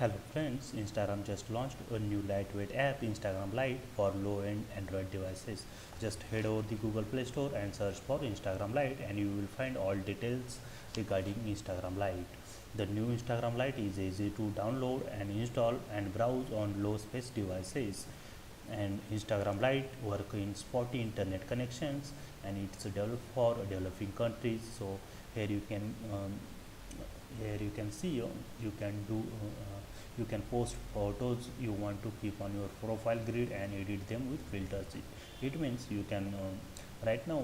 Hello friends, Instagram just launched a new lightweight app, Instagram Lite, for low-end Android devices. Just head over the Google Play Store and search for Instagram Lite and you will find all details regarding Instagram Lite. The new Instagram Lite is easy to download and install and browse on low-space devices. And Instagram Lite work in spotty internet connections and it's developed for developing countries. So here you can here you can see you can do you can post photos you want to keep on your profile grid and edit them with filters. It means you can right now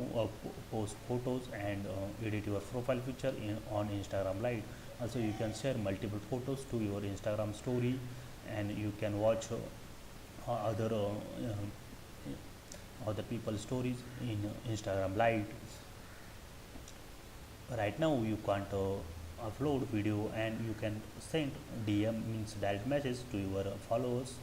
post photos and edit your profile picture in on Instagram Lite. Also you can share multiple photos to your Instagram story and you can watch other other people's stories in Instagram Lite. Right now you can't upload video and you can send DM, means direct message, to your followers.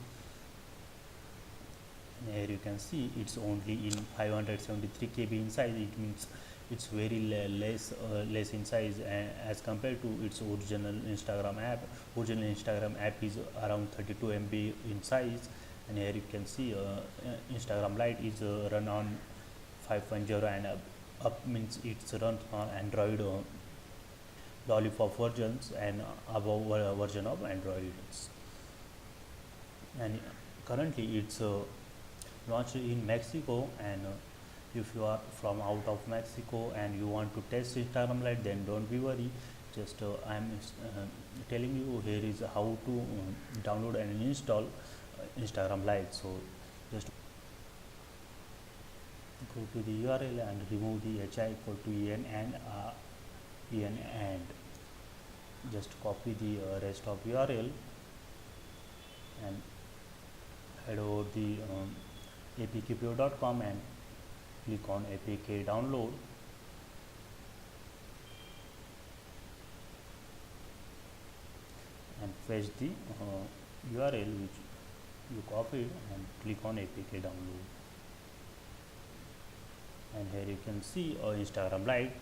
Here you can see it's only in 573 KB in size. It means it's very less in size as compared to its original Instagram app. Original Instagram app is around 32 MB in size, and here you can see Instagram Lite is run on 5.0 and up means it's run on Android lollipop versions and above version of Androids. And currently it's launched in Mexico, and if you are from out of Mexico and you want to test Instagram Lite, then don't be worried. Just I'm telling you here is how to download and install Instagram Lite. So just go to the URL and remove the hi equal to en and just copy the rest of URL and head over the apkpro.com and click on apk download, and paste the URL which you copied and click on apk download. And here you can see Instagram Lite.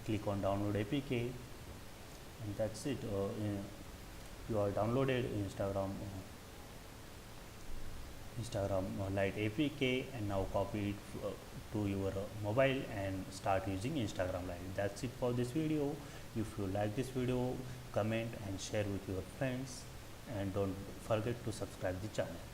Click on download APK and that's it. You are downloaded Instagram Lite APK, and now copy it to your mobile and start using Instagram Lite. That's it for this video. If you like this video, comment and share with your friends, and don't forget to subscribe the channel.